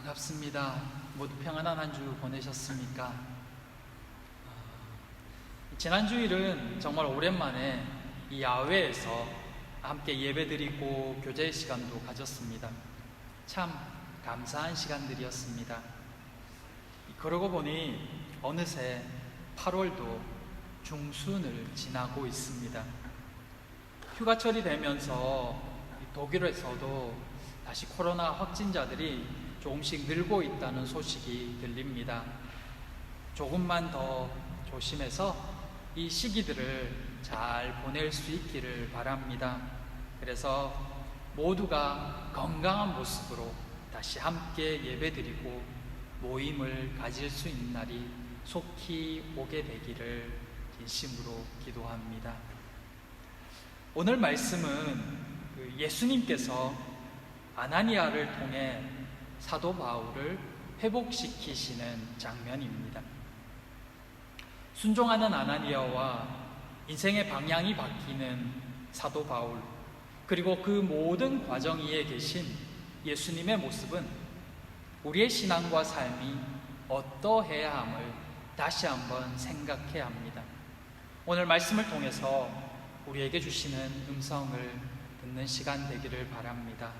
반갑습니다. 모두 평안한 한 주 보내셨습니까? 지난 주일은 정말 오랜만에 이 야외에서 함께 예배드리고 교제의 시간도 가졌습니다. 참 감사한 시간들이었습니다. 그러고 보니 어느새 8월도 중순을 지나고 있습니다. 휴가철이 되면서 독일에서도 다시 코로나 확진자들이 조금씩 늘고 있다는 소식이 들립니다. 조금만 더 조심해서 이 시기들을 잘 보낼 수 있기를 바랍니다. 그래서 모두가 건강한 모습으로 다시 함께 예배드리고 모임을 가질 수 있는 날이 속히 오게 되기를 진심으로 기도합니다. 오늘 말씀은 예수님께서 아나니아를 통해 사도 바울을 회복시키시는 장면입니다. 순종하는 아나니아와 인생의 방향이 바뀌는 사도 바울, 그리고 그 모든 과정 위에 계신 예수님의 모습은 우리의 신앙과 삶이 어떠해야 함을 다시 한번 생각해야 합니다. 오늘 말씀을 통해서 우리에게 주시는 음성을 듣는 시간 되기를 바랍니다.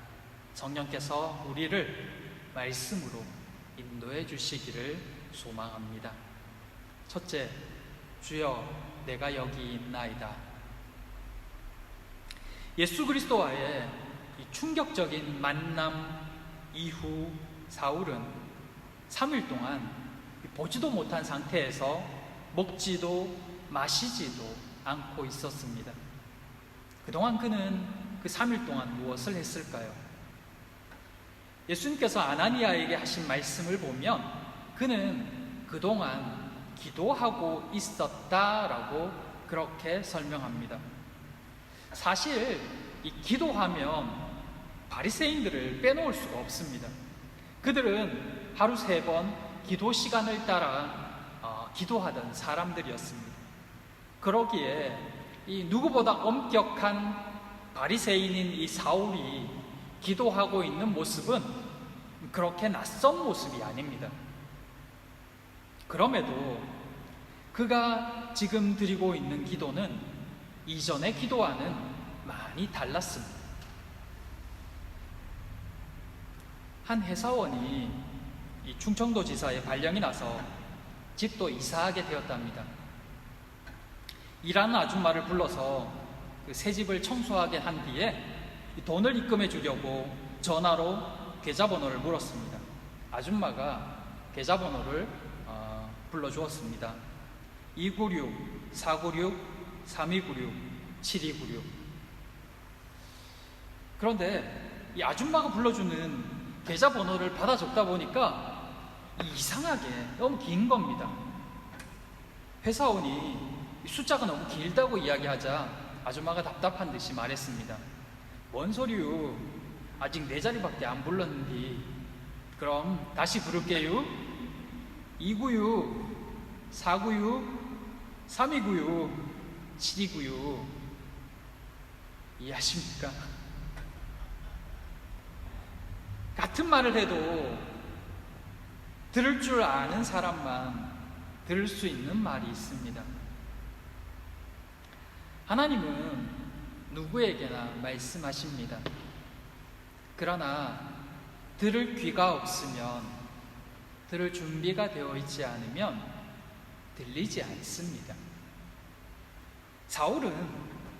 성령께서 우리를 말씀으로 인도해 주시기를 소망합니다. 첫째, 주여 내가 여기 있나이다. 예수 그리스도와의 이 충격적인 만남 이후 사울은 3일 동안 보지도 못한 상태에서 먹지도 마시지도 않고 있었습니다. 그동안 그는 그 3일 동안 무엇을 했을까요? 예수님께서 아나니아에게 하신 말씀을 보면 그는 그동안 기도하고 있었다라고 그렇게 설명합니다. 사실 이 기도하면 바리새인들을 빼놓을 수가 없습니다. 그들은 하루 3번 기도 시간을 따라 기도하던 사람들이었습니다. 그러기에 이 누구보다 엄격한 바리새인인 이 사울이 기도하고 있는 모습은 그렇게 낯선 모습이 아닙니다. 그럼에도 그가 지금 드리고 있는 기도는 이전의 기도와는 많이 달랐습니다. 한 회사원이 이 충청도지사에 발령이 나서 집도 이사하게 되었답니다. 일하는 아줌마를 불러서 그 새 집을 청소하게 한 뒤에 돈을 입금해 주려고 전화로 계좌번호를 물었습니다. 아줌마가 계좌번호를 불러주었습니다. 296-496-3296-7296. 그런데 이 아줌마가 불러주는 계좌번호를 받아 적다 보니까 이상하게 너무 긴 겁니다. 회사원이 숫자가 너무 길다고 이야기하자 아줌마가 답답한 듯이 말했습니다. 뭔 소리유? 아직 4자리밖에 안 불렀는데. 그럼 다시 부를게요. 296-496-3296-7296. 이해하십니까? 같은 말을 해도 들을 줄 아는 사람만 들을 수 있는 말이 있습니다. 하나님은 누구에게나 말씀하십니다. 그러나 들을 귀가 없으면, 들을 준비가 되어 있지 않으면 들리지 않습니다. 사울은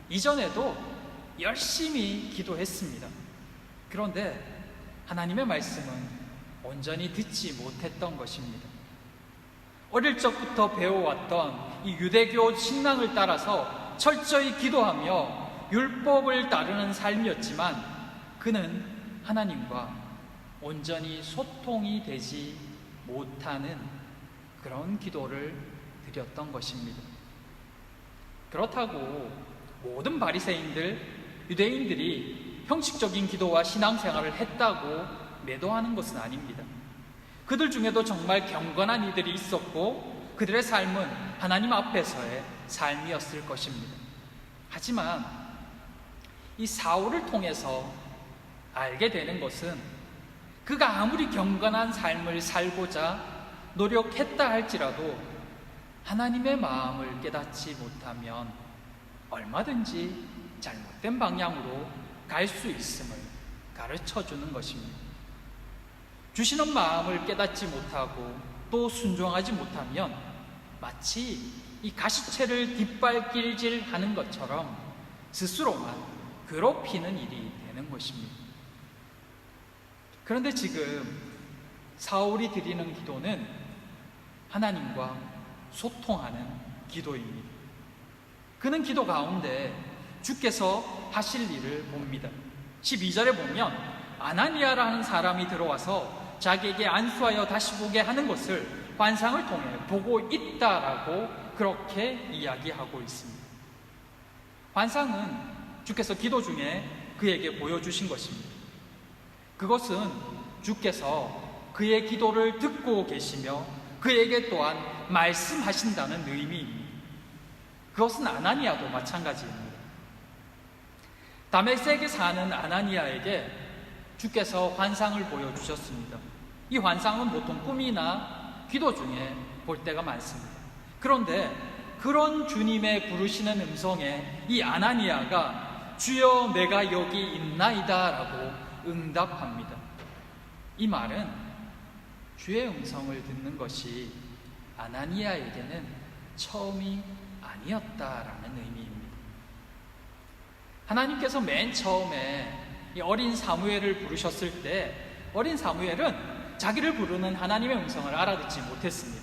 이전에도 열심히 기도했습니다. 그런데 하나님의 말씀은 온전히 듣지 못했던 것입니다. 어릴 적부터 배워왔던 이 유대교 신앙을 따라서 철저히 기도하며 율법을 따르는 삶이었지만 그는 하나님과 온전히 소통이 되지 못하는 그런 기도를 드렸던 것입니다. 그렇다고 모든 바리새인들, 유대인들이 형식적인 기도와 신앙생활을 했다고 매도하는 것은 아닙니다. 그들 중에도 정말 경건한 이들이 있었고 그들의 삶은 하나님 앞에서의 삶이었을 것입니다. 하지만 이 사울을 통해서 알게 되는 것은 그가 아무리 경건한 삶을 살고자 노력했다 할지라도 하나님의 마음을 깨닫지 못하면 얼마든지 잘못된 방향으로 갈 수 있음을 가르쳐 주는 것입니다. 주시는 마음을 깨닫지 못하고 또 순종하지 못하면 마치 이 가시채를 뒷발길질 하는 것처럼 스스로만 괴롭히는 일이 되는 것입니다. 그런데 지금 사울이 드리는 기도는 하나님과 소통하는 기도입니다. 그는 기도 가운데 주께서 하실 일을 봅니다. 12절에 보면 아나니아라는 사람이 들어와서 자기에게 안수하여 다시 보게 하는 것을 환상을 통해 보고 있다라고 그렇게 이야기하고 있습니다. 환상은 주께서 기도 중에 그에게 보여주신 것입니다. 그것은 주께서 그의 기도를 듣고 계시며 그에게 또한 말씀하신다는 의미입니다. 그것은 아나니아도 마찬가지입니다. 다메섹에 사는 아나니아에게 주께서 환상을 보여주셨습니다. 이 환상은 보통 꿈이나 기도 중에 볼 때가 많습니다. 그런데 그런 주님의 부르시는 음성에 이 아나니아가 주여 내가 여기 있나이다 라고 응답합니다. 이 말은 주의 음성을 듣는 것이 아나니아에게는 처음이 아니었다라는 의미입니다. 하나님께서 맨 처음에 이 어린 사무엘을 부르셨을 때 어린 사무엘은 자기를 부르는 하나님의 음성을 알아듣지 못했습니다.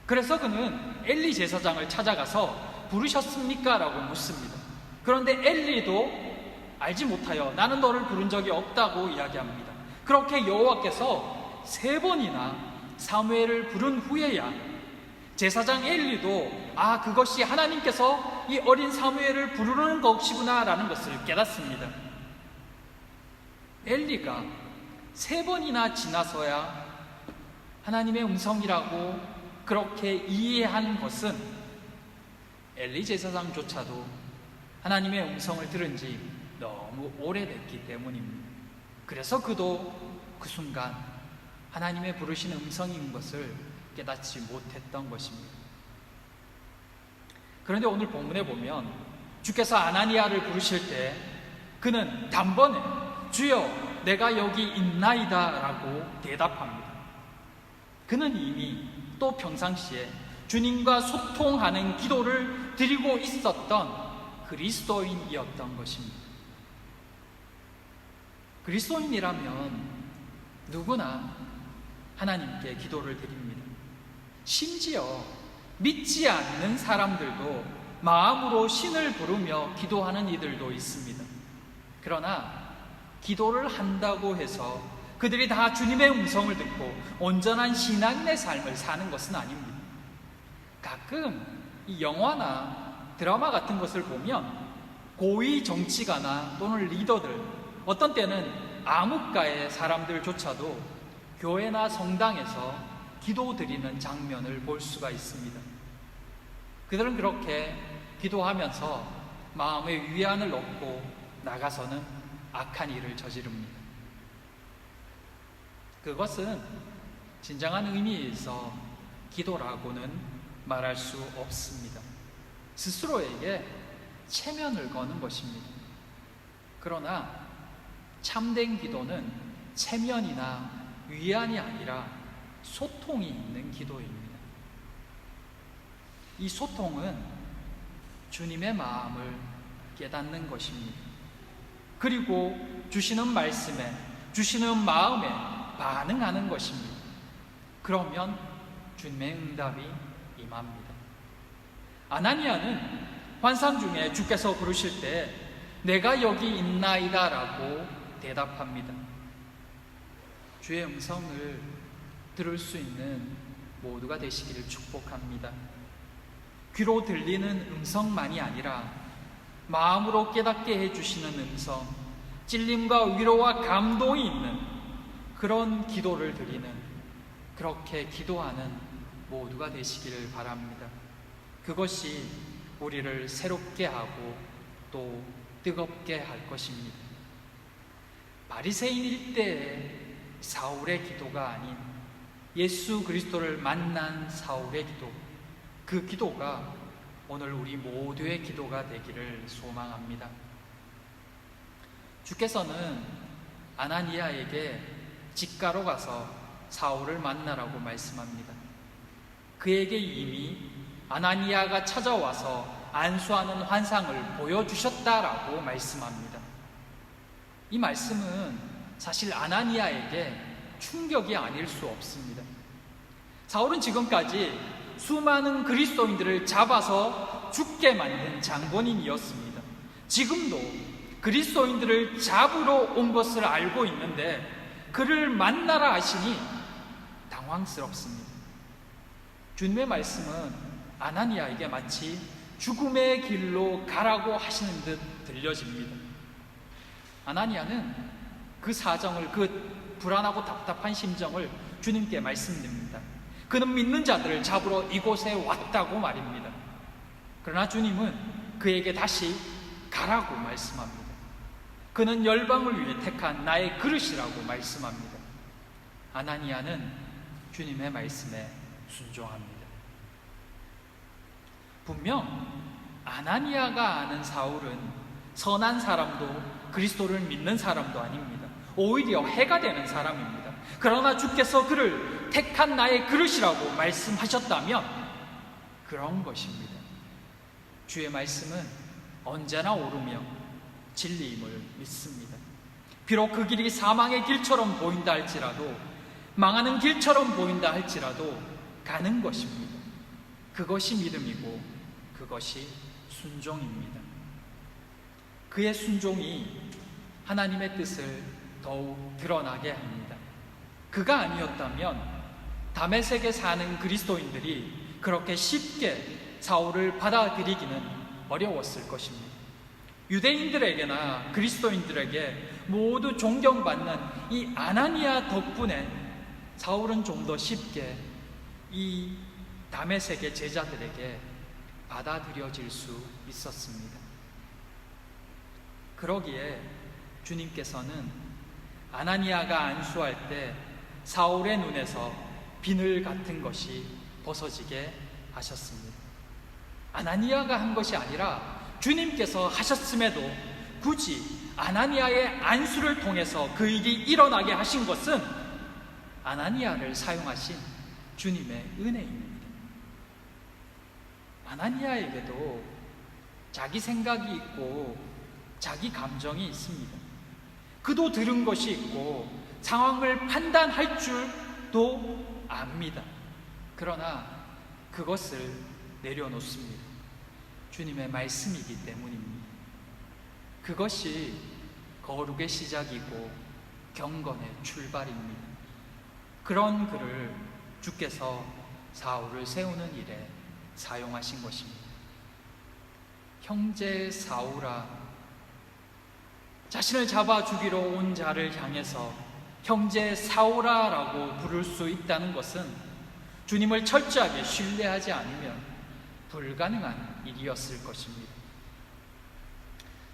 그래서 그는 엘리 제사장을 찾아가서 부르셨습니까? 라고 묻습니다. 그런데 엘리도 알지 못하여 나는 너를 부른 적이 없다고 이야기합니다. 그렇게 여호와께서 3번이나 사무엘을 부른 후에야 제사장 엘리도 그것이 하나님께서 이 어린 사무엘을 부르는 것이구나 라는 것을 깨닫습니다. 엘리가 3번이나 지나서야 하나님의 음성이라고 그렇게 이해한 것은 엘리 제사장조차도 하나님의 음성을 들은 지 너무 오래됐기 때문입니다. 그래서 그도 그 순간 하나님의 부르신 음성인 것을 깨닫지 못했던 것입니다. 그런데 오늘 본문에 보면 주께서 아나니아를 부르실 때 그는 단번에 주여 내가 여기 있나이다 라고 대답합니다. 그는 이미 또 평상시에 주님과 소통하는 기도를 드리고 있었던 그리스도인이었던 것입니다. 그리스도인이라면 누구나 하나님께 기도를 드립니다. 심지어 믿지 않는 사람들도 마음으로 신을 부르며 기도하는 이들도 있습니다. 그러나 기도를 한다고 해서 그들이 다 주님의 음성을 듣고 온전한 신앙인의 삶을 사는 것은 아닙니다. 가끔 이 영화나 드라마 같은 것을 보면 고위 정치가나 또는 리더들, 어떤 때는 암흑가의 사람들조차도 교회나 성당에서 기도드리는 장면을 볼 수가 있습니다. 그들은 그렇게 기도하면서 마음의 위안을 얻고 나가서는 악한 일을 저지릅니다. 그것은 진정한 의미에서 기도라고는 말할 수 없습니다. 스스로에게 체면을 거는 것입니다. 그러나 참된 기도는 체면이나 위안이 아니라 소통이 있는 기도입니다. 이 소통은 주님의 마음을 깨닫는 것입니다. 그리고 주시는 말씀에, 주시는 마음에 반응하는 것입니다. 그러면 주님의 응답이 임합니다. 아나니아는 환상 중에 주께서 부르실 때 내가 여기 있나이다 라고 대답합니다. 주의 음성을 들을 수 있는 모두가 되시기를 축복합니다. 귀로 들리는 음성만이 아니라 마음으로 깨닫게 해주시는 음성, 찔림과 위로와 감동이 있는 그런 기도를 드리는, 그렇게 기도하는 모두가 되시기를 바랍니다. 그것이 우리를 새롭게 하고 또 뜨겁게 할 것입니다. 바리새인 일대에 사울의 기도가 아닌 예수 그리스도를 만난 사울의 기도, 그 기도가 오늘 우리 모두의 기도가 되기를 소망합니다. 주께서는 아나니아에게 직가로 가서 사울을 만나라고 말씀합니다. 그에게 이미 아나니아가 찾아와서 안수하는 환상을 보여주셨다라고 말씀합니다. 이 말씀은 사실 아나니아에게 충격이 아닐 수 없습니다. 사울은 지금까지 수많은 그리스도인들을 잡아서 죽게 만든 장본인이었습니다. 지금도 그리스도인들을 잡으러 온 것을 알고 있는데 그를 만나라 하시니 당황스럽습니다. 주님의 말씀은 아나니아에게 마치 죽음의 길로 가라고 하시는 듯 들려집니다. 아나니아는 그 사정을, 그 불안하고 답답한 심정을 주님께 말씀드립니다. 그는 믿는 자들을 잡으러 이곳에 왔다고 말입니다. 그러나 주님은 그에게 다시 가라고 말씀합니다. 그는 열방을 위해 택한 나의 그릇이라고 말씀합니다. 아나니아는 주님의 말씀에 순종합니다. 분명 아나니아가 아는 사울은 선한 사람도 그리스도를 믿는 사람도 아닙니다. 오히려 해가 되는 사람입니다. 그러나 주께서 그를 택한 나의 그릇이라고 말씀하셨다면 그런 것입니다. 주의 말씀은 언제나 옳으며 진리임을 믿습니다. 비록 그 길이 사망의 길처럼 보인다 할지라도, 망하는 길처럼 보인다 할지라도 가는 것입니다. 그것이 믿음이고 그것이 순종입니다. 그의 순종이 하나님의 뜻을 더욱 드러나게 합니다. 그가 아니었다면 다메섹에 사는 그리스도인들이 그렇게 쉽게 사울을 받아들이기는 어려웠을 것입니다. 유대인들에게나 그리스도인들에게 모두 존경받는 이 아나니아 덕분에 사울은 좀 더 쉽게 이 다메섹의 제자들에게 받아들여질 수 있었습니다. 그러기에 주님께서는 아나니아가 안수할 때 사울의 눈에서 비늘 같은 것이 벗어지게 하셨습니다. 아나니아가 한 것이 아니라 주님께서 하셨음에도 굳이 아나니아의 안수를 통해서 그 일이 일어나게 하신 것은 아나니아를 사용하신 주님의 은혜입니다. 아나니아에게도 자기 생각이 있고 자기 감정이 있습니다. 그도 들은 것이 있고 상황을 판단할 줄도 압니다. 그러나 그것을 내려놓습니다. 주님의 말씀이기 때문입니다. 그것이 거룩의 시작이고 경건의 출발입니다. 그런 그를 주께서 사울을 세우는 일에 사용하신 것입니다. 형제 사울아, 자신을 잡아 죽이러 온 자를 향해서 형제 사울아라고 부를 수 있다는 것은 주님을 철저하게 신뢰하지 않으면 불가능한 일이었을 것입니다.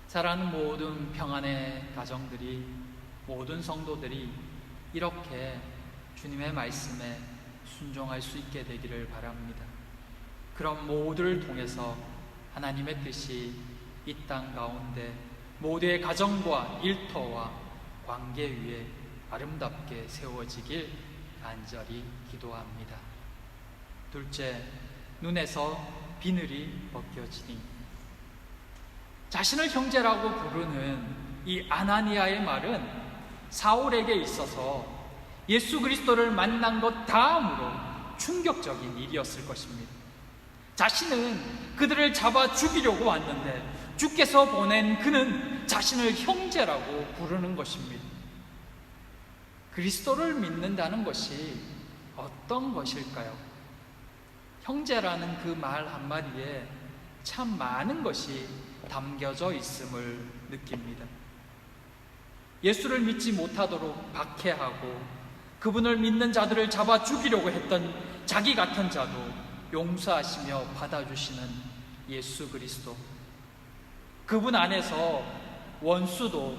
사랑하는 모든 평안의 가정들이, 모든 성도들이 이렇게 주님의 말씀에 순종할 수 있게 되기를 바랍니다. 그런 모두를 통해서 하나님의 뜻이 이 땅 가운데 모두의 가정과 일터와 관계 위에 아름답게 세워지길 간절히 기도합니다. 둘째, 눈에서 비늘이 벗겨지니. 자신을 형제라고 부르는 이 아나니아의 말은 사울에게 있어서 예수 그리스도를 만난 것 다음으로 충격적인 일이었을 것입니다. 자신은 그들을 잡아 죽이려고 왔는데 주께서 보낸 그는 자신을 형제라고 부르는 것입니다. 그리스도를 믿는다는 것이 어떤 것일까요? 형제라는 그 말 한마디에 참 많은 것이 담겨져 있음을 느낍니다. 예수를 믿지 못하도록 박해하고 그분을 믿는 자들을 잡아 죽이려고 했던 자기 같은 자도 용서하시며 받아주시는 예수 그리스도, 그분 안에서 원수도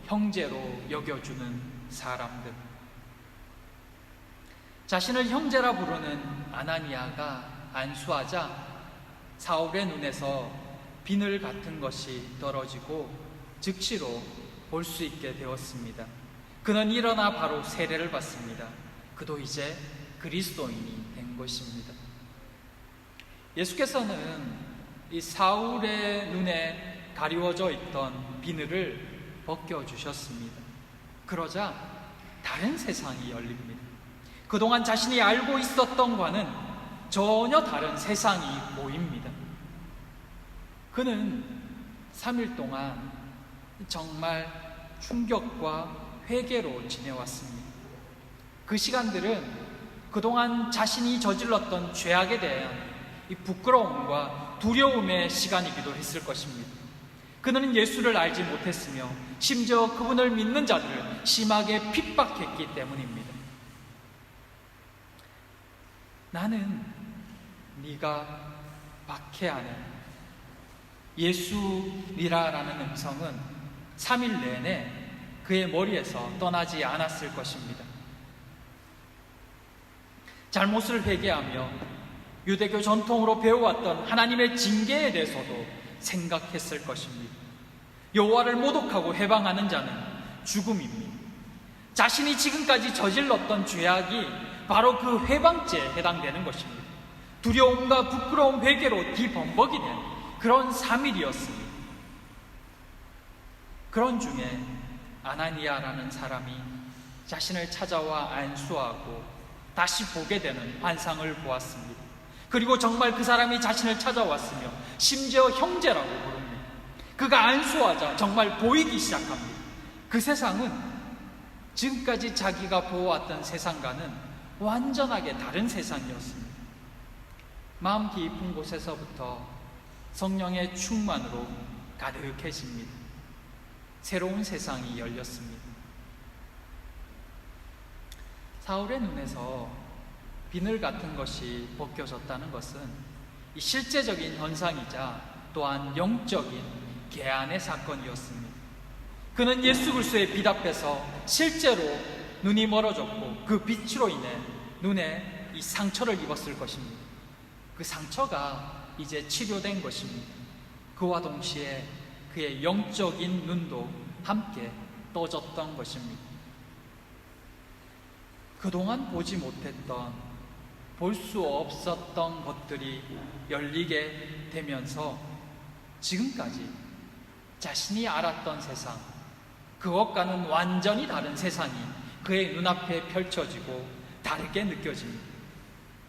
형제로 여겨주는 사람들, 자신을 형제라 부르는 아나니아가 안수하자 사울의 눈에서 비늘 같은 것이 떨어지고 즉시로 볼 수 있게 되었습니다. 그는 일어나 바로 세례를 받습니다. 그도 이제 그리스도인이 된 것입니다. 예수께서는 이 사울의 눈에 가리워져 있던 비늘을 벗겨주셨습니다. 그러자 다른 세상이 열립니다. 그동안 자신이 알고 있었던 과는 전혀 다른 세상이 보입니다. 그는 3일 동안 정말 충격과 회개로 지내왔습니다. 그 시간들은 그동안 자신이 저질렀던 죄악에 대한 이 부끄러움과 두려움의 시간이기도 했을 것입니다. 그는 예수를 알지 못했으며 심지어 그분을 믿는 자들을 심하게 핍박했기 때문입니다. 나는 네가 박해하는 예수니라라는 음성은 3일 내내 그의 머리에서 떠나지 않았을 것입니다. 잘못을 회개하며 유대교 전통으로 배워왔던 하나님의 징계에 대해서도 생각했을 것입니다. 여호와를 모독하고 해방하는 자는 죽음입니다. 자신이 지금까지 저질렀던 죄악이 바로 그 회방죄에 해당되는 것입니다. 두려움과 부끄러움 회개로 뒤범벅이 된 그런 3일이었습니다. 그런 중에 아나니아라는 사람이 자신을 찾아와 안수하고 다시 보게 되는 환상을 보았습니다. 그리고 정말 그 사람이 자신을 찾아왔으며 심지어 형제라고 부릅니다. 그가 안수하자 정말 보이기 시작합니다. 그 세상은 지금까지 자기가 보아왔던 세상과는 완전하게 다른 세상이었습니다. 마음 깊은 곳에서부터 성령의 충만으로 가득해집니다. 새로운 세상이 열렸습니다. 사울의 눈에서 비늘 같은 것이 벗겨졌다는 것은 이 실제적인 현상이자 또한 영적인 개안의 사건이었습니다. 그는 예수 그리스도의 빛 앞에서 실제로 눈이 멀어졌고 그 빛으로 인해 눈에 이 상처를 입었을 것입니다. 그 상처가 이제 치료된 것입니다. 그와 동시에 그의 영적인 눈도 함께 떠졌던 것입니다. 그동안 보지 못했던, 볼 수 없었던 것들이 열리게 되면서 지금까지 자신이 알았던 세상, 그것과는 완전히 다른 세상이 그의 눈앞에 펼쳐지고 다르게 느껴집니다.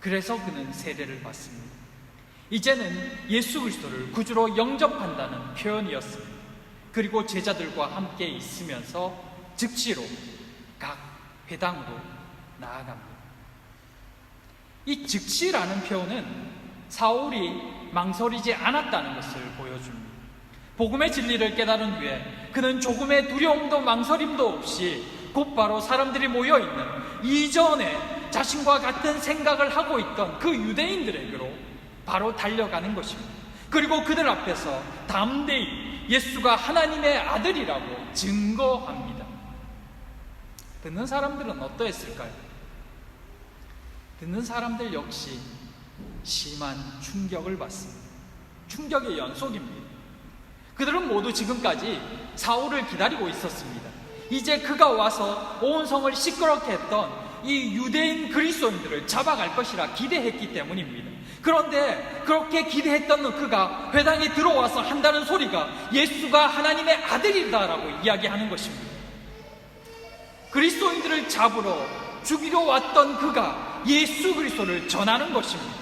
그래서 그는 세례를 받습니다. 이제는 예수 그리스도를 구주로 영접한다는 표현이었습니다. 그리고 제자들과 함께 있으면서 즉시로 각 회당으로 나아갑니다. 이 즉시라는 표현은 사울이 망설이지 않았다는 것을 보여줍니다. 복음의 진리를 깨달은 후에 그는 조금의 두려움도 망설임도 없이 곧바로 사람들이 모여있는 이전에 자신과 같은 생각을 하고 있던 그 유대인들에게로 바로 달려가는 것입니다. 그리고 그들 앞에서 담대히 예수가 하나님의 아들이라고 증거합니다. 듣는 사람들은 어떠했을까요? 듣는 사람들 역시 심한 충격을 받습니다. 충격의 연속입니다. 그들은 모두 지금까지 사울을 기다리고 있었습니다. 이제 그가 와서 온 성을 시끄럽게 했던 이 유대인 그리스도인들을 잡아갈 것이라 기대했기 때문입니다. 그런데 그렇게 기대했던 그가 회당에 들어와서 한다는 소리가 예수가 하나님의 아들이다라고 이야기하는 것입니다. 그리스도인들을 잡으러 죽이러 왔던 그가 예수 그리스도를 전하는 것입니다.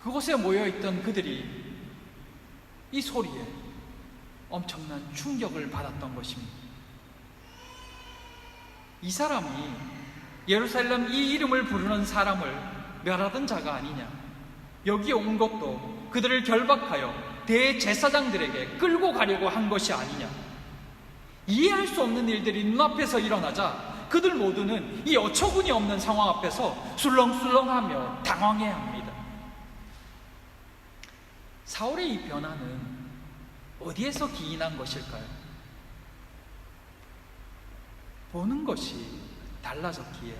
그곳에 모여있던 그들이 이 소리에 엄청난 충격을 받았던 것입니다. 이 사람이 예루살렘 이 이름을 부르는 사람을 멸하던 자가 아니냐, 여기에 온 것도 그들을 결박하여 대제사장들에게 끌고 가려고 한 것이 아니냐, 이해할 수 없는 일들이 눈앞에서 일어나자 그들 모두는 이 어처구니 없는 상황 앞에서 술렁술렁하며 당황해야 합니다. 사울의 이 변화는 어디에서 기인한 것일까요? 보는 것이 달라졌기에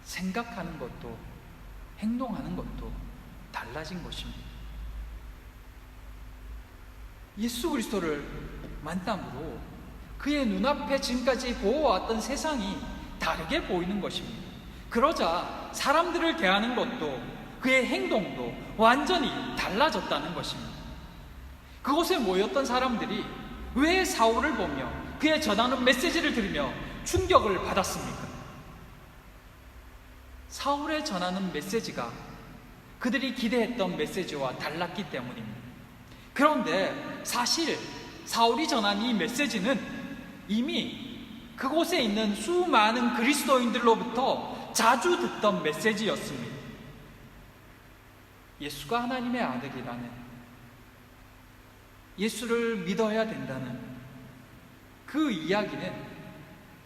생각하는 것도 행동하는 것도 달라진 것입니다. 예수 그리스도를 만남으로 그의 눈앞에 지금까지 보아왔던 세상이 다르게 보이는 것입니다. 그러자 사람들을 대하는 것도 그의 행동도 완전히 달라졌다는 것입니다. 그곳에 모였던 사람들이 왜 사울을 보며 그의 전하는 메시지를 들으며 충격을 받았습니까? 사울의 전하는 메시지가 그들이 기대했던 메시지와 달랐기 때문입니다. 그런데 사실 사울이 전한 이 메시지는 이미 그곳에 있는 수많은 그리스도인들로부터 자주 듣던 메시지였습니다. 예수가 하나님의 아들이라는, 예수를 믿어야 된다는 그 이야기는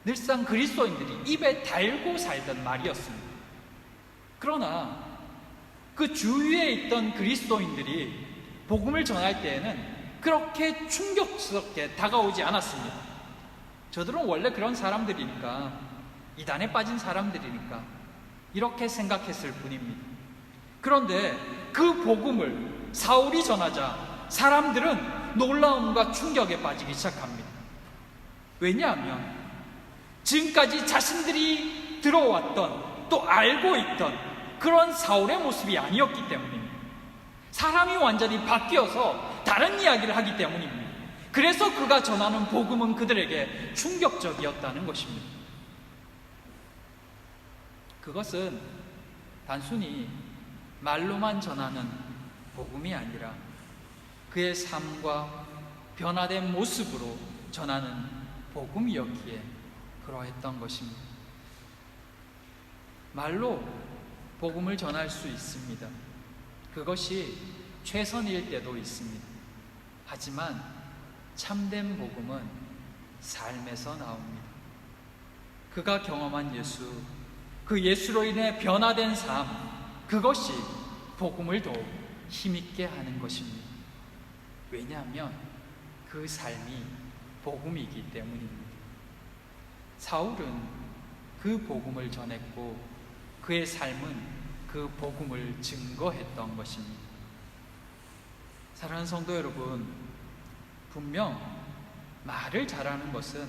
늘상 그리스도인들이 입에 달고 살던 말이었습니다. 그러나 그 주위에 있던 그리스도인들이 복음을 전할 때에는 그렇게 충격스럽게 다가오지 않았습니다. 저들은 원래 그런 사람들이니까, 이단에 빠진 사람들이니까 이렇게 생각했을 뿐입니다. 그런데 그 복음을 사울이 전하자 사람들은 놀라움과 충격에 빠지기 시작합니다. 왜냐하면 지금까지 자신들이 들어왔던, 또 알고 있던 그런 사울의 모습이 아니었기 때문입니다. 사람이 완전히 바뀌어서 다른 이야기를 하기 때문입니다. 그래서 그가 전하는 복음은 그들에게 충격적이었다는 것입니다. 그것은 단순히 말로만 전하는 복음이 아니라 그의 삶과 변화된 모습으로 전하는 복음이었기에 그러했던 것입니다. 말로 복음을 전할 수 있습니다. 그것이 최선일 때도 있습니다. 하지만 참된 복음은 삶에서 나옵니다. 그가 경험한 예수, 그 예수로 인해 변화된 삶, 그것이 복음을 더욱 힘있게 하는 것입니다. 왜냐하면 그 삶이 복음이기 때문입니다. 사울은 그 복음을 전했고 그의 삶은 그 복음을 증거했던 것입니다. 사랑하는 성도 여러분, 분명 말을 잘하는 것은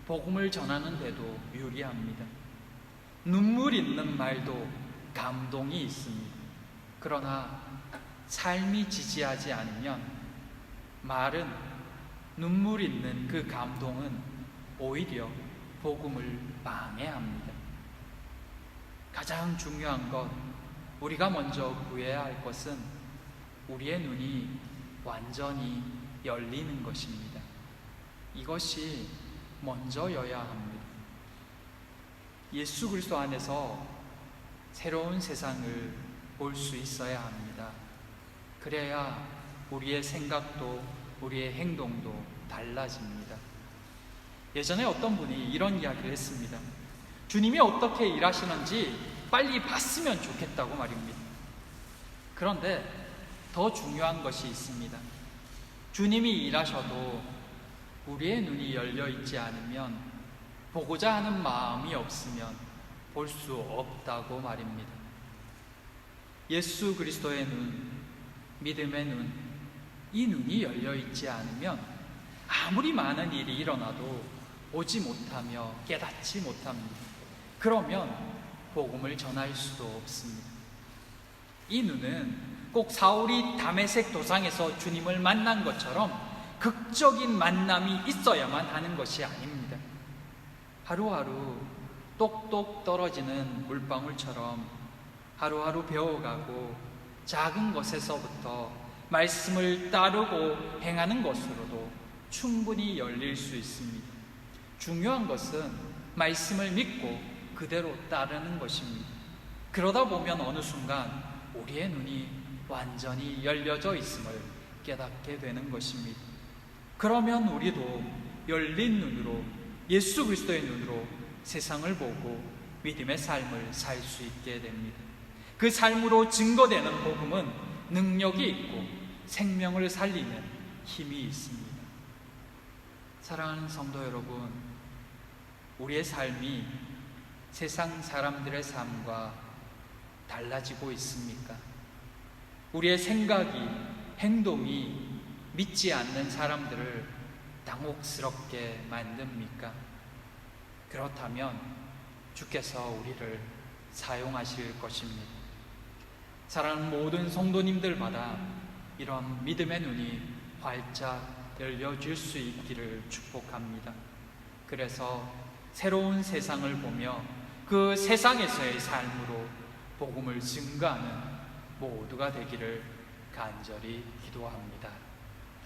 복음을 전하는 데도 유리합니다. 눈물 있는 말도 감동이 있습니다. 그러나 삶이 지지하지 않으면 말은, 눈물 있는 그 감동은 오히려 복음을 방해합니다. 가장 중요한 것, 우리가 먼저 구해야 할 것은 우리의 눈이 완전히 열리는 것입니다. 이것이 먼저여야 합니다. 예수 그리스도 안에서 새로운 세상을 볼 수 있어야 합니다. 그래야 우리의 생각도 우리의 행동도 달라집니다. 예전에 어떤 분이 이런 이야기를 했습니다. 주님이 어떻게 일하시는지 빨리 봤으면 좋겠다고 말입니다. 그런데 더 중요한 것이 있습니다. 주님이 일하셔도 우리의 눈이 열려 있지 않으면, 보고자 하는 마음이 없으면 볼 수 없다고 말입니다. 예수 그리스도의 눈, 믿음의 눈, 이 눈이 열려 있지 않으면 아무리 많은 일이 일어나도 보지 못하며 깨닫지 못합니다. 그러면 복음을 전할 수도 없습니다. 이 눈은 꼭 사울이 다메섹 도상에서 주님을 만난 것처럼 극적인 만남이 있어야만 하는 것이 아닙니다. 하루하루 똑똑 떨어지는 물방울처럼 하루하루 배워가고 작은 것에서부터 말씀을 따르고 행하는 것으로도 충분히 열릴 수 있습니다. 중요한 것은 말씀을 믿고 그대로 따르는 것입니다. 그러다 보면 어느 순간 우리의 눈이 완전히 열려져 있음을 깨닫게 되는 것입니다. 그러면 우리도 열린 눈으로, 예수 그리스도의 눈으로 세상을 보고 믿음의 삶을 살 수 있게 됩니다. 그 삶으로 증거되는 복음은 능력이 있고 생명을 살리는 힘이 있습니다. 사랑하는 성도 여러분, 우리의 삶이 세상 사람들의 삶과 달라지고 있습니까? 우리의 생각이, 행동이 믿지 않는 사람들을 당혹스럽게 만듭니까? 그렇다면 주께서 우리를 사용하실 것입니다. 사랑하는 모든 성도님들마다 이런 믿음의 눈이 활짝 열려질 수 있기를 축복합니다. 그래서 새로운 세상을 보며 그 세상에서의 삶으로 복음을 증거하는 모두가 되기를 간절히 기도합니다.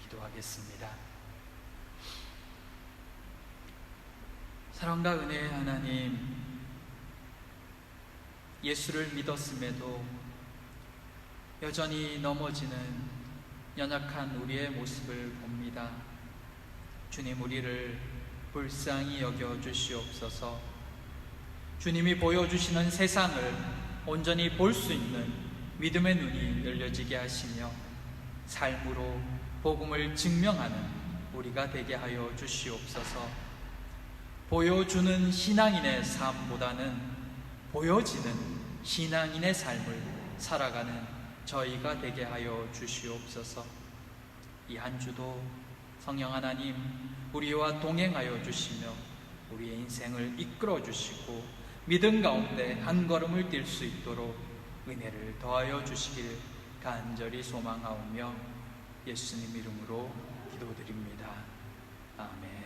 기도하겠습니다. 사랑과 은혜의 하나님, 예수를 믿었음에도 여전히 넘어지는 연약한 우리의 모습을 봅니다. 주님, 우리를 불쌍히 여겨 주시옵소서. 주님이 보여주시는 세상을 온전히 볼 수 있는 믿음의 눈이 열려지게 하시며 삶으로 복음을 증명하는 우리가 되게 하여 주시옵소서. 보여주는 신앙인의 삶보다는 보여지는 신앙인의 삶을 살아가는 저희가 되게 하여 주시옵소서. 이 한 주도 성령 하나님 우리와 동행하여 주시며 우리의 인생을 이끌어 주시고 믿음 가운데 한 걸음을 뛸 수 있도록 은혜를 더하여 주시길 간절히 소망하오며 예수님 이름으로 기도드립니다. 아멘.